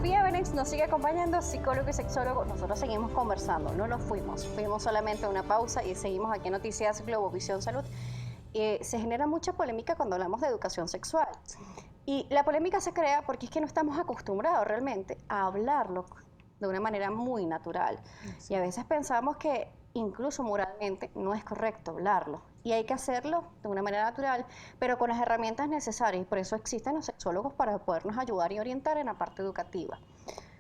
Sofía Benex nos sigue acompañando, psicólogo y sexólogo. Nosotros seguimos conversando, no nos fuimos solamente a una pausa y seguimos aquí en Noticias Globovisión Salud. Se genera mucha polémica cuando hablamos de educación sexual. Y la polémica se crea porque es que no estamos acostumbrados realmente a hablarlo de una manera muy natural. Y a veces pensamos que incluso moralmente no es correcto hablarlo. Y hay que hacerlo de una manera natural, pero con las herramientas necesarias. Y por eso existen los sexólogos para podernos ayudar y orientar en la parte educativa.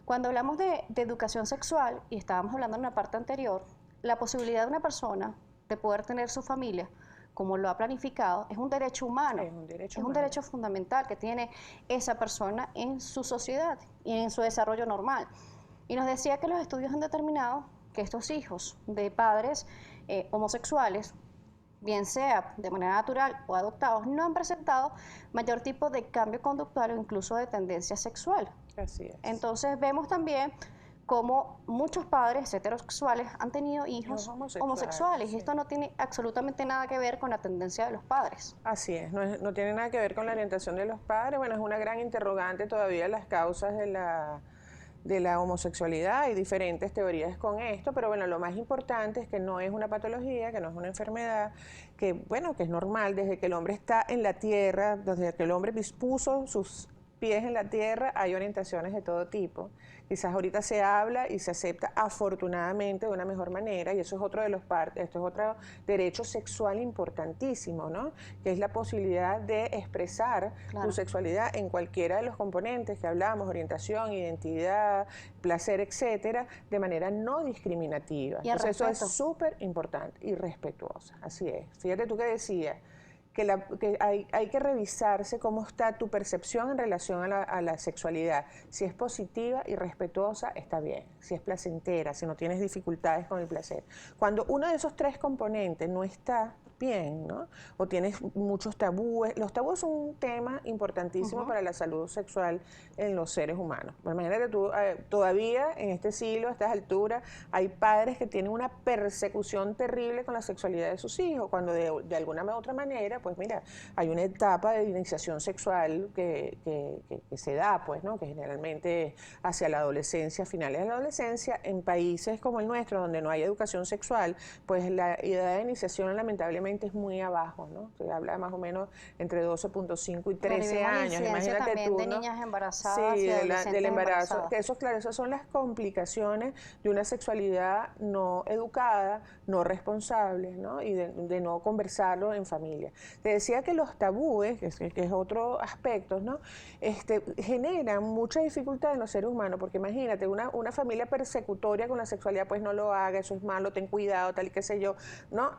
Cuando hablamos de educación sexual, y estábamos hablando en la parte anterior, la posibilidad de una persona de poder tener su familia como lo ha planificado, es un derecho humano, es un derecho fundamental que tiene esa persona en su sociedad y en su desarrollo normal. Y nos decía que los estudios han determinado que estos hijos de padres homosexuales, bien sea de manera natural o adoptados, no han presentado mayor tipo de cambio conductual o incluso de tendencia sexual. Así es. Entonces vemos también como muchos padres heterosexuales han tenido hijos homosexuales y esto no tiene absolutamente nada que ver con la tendencia de los padres. Así es, no tiene nada que ver con la orientación de los padres. Bueno, es una gran interrogante todavía las causas de la homosexualidad. Hay diferentes teorías con esto, pero bueno, lo más importante es que no es una patología, que no es una enfermedad, que bueno, que es normal desde que el hombre está en la tierra, desde que el hombre puso sus pies en la tierra, hay orientaciones de todo tipo. Quizás ahorita se habla y se acepta afortunadamente de una mejor manera, y eso es otro de los esto es otro derecho sexual importantísimo, ¿no? Que es la posibilidad de expresar tu sexualidad en cualquiera de los componentes que hablamos, orientación, identidad, placer, etcétera, de manera no discriminativa. Entonces eso es súper importante y respetuosa, así es. Fíjate tú que decías que hay que revisarse cómo está tu percepción en relación a la sexualidad. Si es positiva y respetuosa, está bien. Si es placentera, si no tienes dificultades con el placer. Cuando uno de esos tres componentes no está bien, ¿no? O tienes muchos tabúes. Los tabúes son un tema importantísimo para la salud sexual en los seres humanos. Bueno, imagínate tú, todavía en este siglo, a estas alturas, hay padres que tienen una persecución terrible con la sexualidad de sus hijos, cuando de alguna u otra manera, pues mira, hay una etapa de iniciación sexual que se da, pues, ¿no? Que generalmente hacia la adolescencia, finales de la adolescencia, en países como el nuestro, donde no hay educación sexual, pues la edad de iniciación lamentablemente es muy abajo, ¿no? Se habla más o menos entre 12.5 y 13 años. Imagínate tú, de ¿no? niñas embarazadas Sí, y adolescentes del embarazo. embarazadas. Que eso, claro, esas son las complicaciones de una sexualidad no educada, no responsable, ¿no? Y de no conversarlo en familia. Te decía que los tabúes, que es otro aspecto, ¿no? Generan mucha dificultad en los seres humanos, porque imagínate, una familia persecutoria con la sexualidad, pues no lo haga, eso es malo, ten cuidado, tal y qué sé yo, ¿no?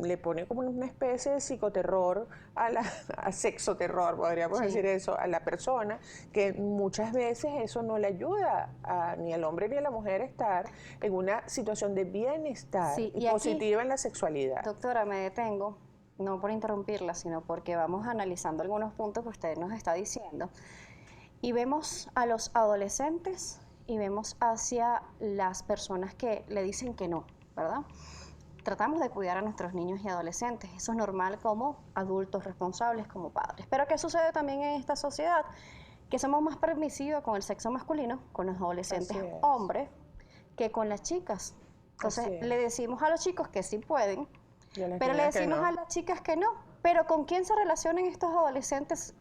Le pone como una especie de psicoterror a sexoterror, podríamos decir eso, a la persona, que muchas veces eso no le ayuda ni al hombre ni a la mujer a estar en una situación de bienestar y positiva en la sexualidad. Doctora, me detengo, no por interrumpirla, sino porque vamos analizando algunos puntos que usted nos está diciendo, y vemos a los adolescentes y vemos hacia las personas que le dicen que no, ¿verdad? Tratamos de cuidar a nuestros niños y adolescentes, eso es normal como adultos responsables, como padres. Pero ¿qué sucede también en esta sociedad? Que somos más permisivos con el sexo masculino, con los adolescentes hombres, que con las chicas. Entonces le decimos a los chicos que sí pueden, pero le decimos a las chicas que no. Pero ¿con quién se relacionan estos adolescentes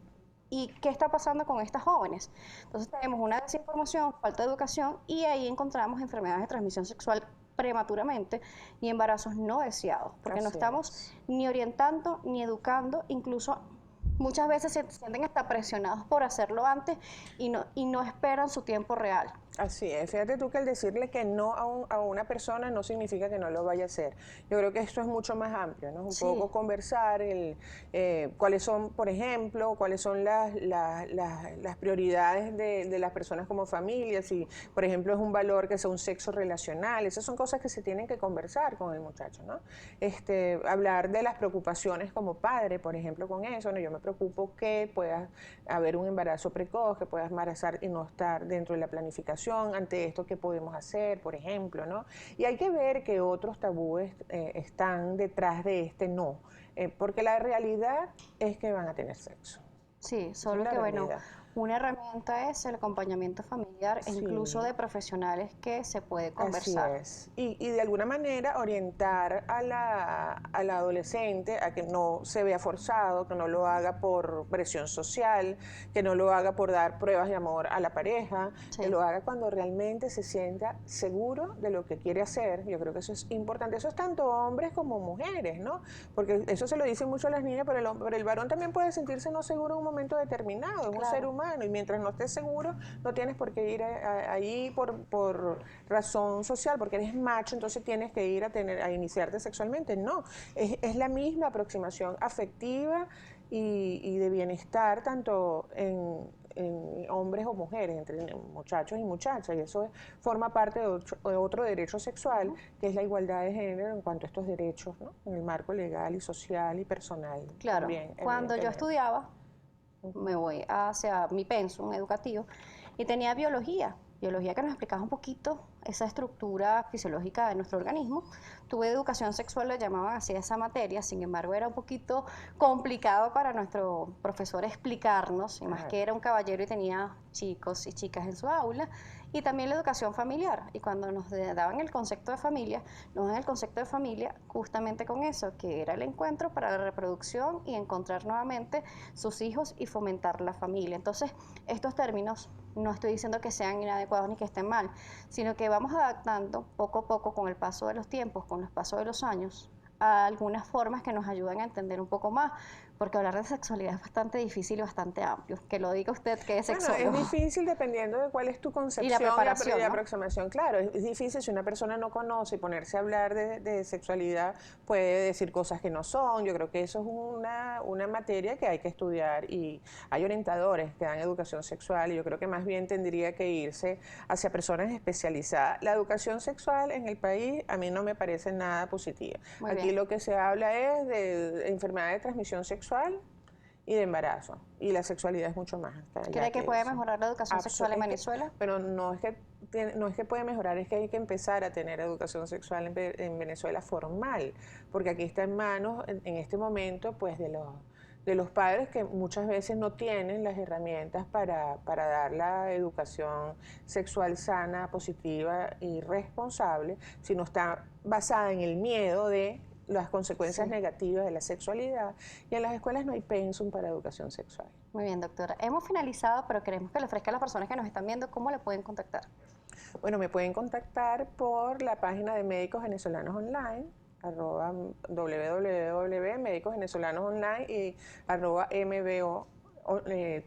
y qué está pasando con estas jóvenes? Entonces tenemos una desinformación, falta de educación, y ahí encontramos enfermedades de transmisión sexual prematuramente y embarazos no deseados, porque no estamos ni orientando ni educando, incluso muchas veces se sienten hasta presionados por hacerlo antes y no esperan su tiempo real. Así es, fíjate tú que el decirle que no a una persona no significa que no lo vaya a hacer. Yo creo que esto es mucho más amplio, ¿no? Un poco conversar, cuáles son, por ejemplo, cuáles son las prioridades de las personas como familia, si, por ejemplo, es un valor que sea un sexo relacional, esas son cosas que se tienen que conversar con el muchacho, ¿no? Hablar de las preocupaciones como padre, por ejemplo, con eso, ¿no? Yo me preocupo que pueda haber un embarazo precoz, que puedas embarazar y no estar dentro de la planificación. Ante esto, ¿qué podemos hacer, por ejemplo, ¿no? Y hay que ver que otros tabúes están detrás de este no, porque la realidad es que van a tener sexo. Sí, solo que bueno, Una herramienta es el acompañamiento familiar e incluso de profesionales que se puede conversar. Así es. Y de alguna manera orientar a al adolescente a que no se vea forzado, que no lo haga por presión social, que no lo haga por dar pruebas de amor a la pareja, que lo haga cuando realmente se sienta seguro de lo que quiere hacer. Yo creo que eso es importante. Eso es tanto hombres como mujeres, ¿no? Porque eso se lo dicen mucho a las niñas, pero el varón también puede sentirse no seguro en un momento determinado, es un ser humano, y mientras no estés seguro, no tienes por qué ir ahí por razón social, porque eres macho, entonces tienes que ir a iniciarte sexualmente. No, es la misma aproximación afectiva y de bienestar, tanto en hombres o mujeres, entre muchachos y muchachas, y eso forma parte de otro derecho sexual, que es la igualdad de género en cuanto a estos derechos, ¿no? En el marco legal y social y personal. Claro, también, cuando yo estudiaba, me voy hacia mi pensum educativo y tenía biología que nos explicaba un poquito esa estructura fisiológica de nuestro organismo. Tuve educación sexual, le llamaban así a esa materia, sin embargo era un poquito complicado para nuestro profesor explicarnos, y más que era un caballero y tenía chicos y chicas en su aula, y también la educación familiar. Y cuando nos daban el concepto de familia, nos dan el concepto de familia justamente con eso, que era el encuentro para la reproducción y encontrar nuevamente sus hijos y fomentar la familia. Entonces, estos términos no estoy diciendo que sean inadecuados ni que estén mal, sino que vamos adaptando poco a poco con el paso de los tiempos, con el paso de los años, a algunas formas que nos ayudan a entender un poco más, porque hablar de sexualidad es bastante difícil y bastante amplio. Que lo diga usted que es sexólogo. Bueno, es difícil dependiendo de cuál es tu concepción y la preparación, y la aproximación. Claro, es difícil si una persona no conoce y ponerse a hablar de sexualidad, puede decir cosas que no son. Yo creo que eso es una materia que hay que estudiar, y hay orientadores que dan educación sexual, y yo creo que más bien tendría que irse hacia personas especializadas. La educación sexual en el país a mí no me parece nada positiva. Aquí lo que se habla es de enfermedad de transmisión sexual y de embarazo, y la sexualidad es mucho más. ¿Cree que puede mejorar la educación sexual en Venezuela? Pero no es que puede mejorar, es que hay que empezar a tener educación sexual en Venezuela formal, porque aquí está en manos en este momento pues de los padres, que muchas veces no tienen las herramientas para dar la educación sexual sana, positiva y responsable, sino está basada en el miedo de las consecuencias negativas de la sexualidad, y en las escuelas no hay pensum para educación sexual. Muy bien, doctora. Hemos finalizado, pero queremos que le ofrezca a las personas que nos están viendo cómo le pueden contactar. Bueno, me pueden contactar por la página de Médicos Venezolanos Online, @www.medicosvenezolanosonline y @MBO,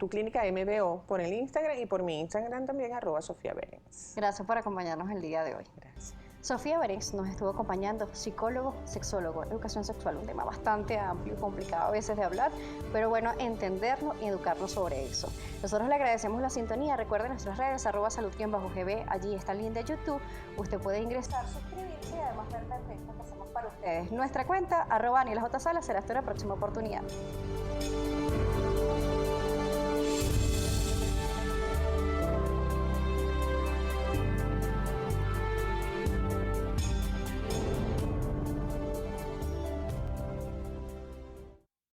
tu clínica MBO por el Instagram, y por mi Instagram también @Sofía Berens. Gracias por acompañarnos el día de hoy. Gracias. Sofía Berens nos estuvo acompañando, psicólogo, sexólogo, educación sexual, un tema bastante amplio y complicado a veces de hablar, pero bueno, entenderlo y educarnos sobre eso. Nosotros le agradecemos la sintonía. Recuerden nuestras redes, @salud_gb, allí está el link de YouTube. Usted puede ingresar, suscribirse y además ver la entrevista que hacemos para ustedes. Nuestra cuenta, @AnielaJSala, será hasta una próxima oportunidad.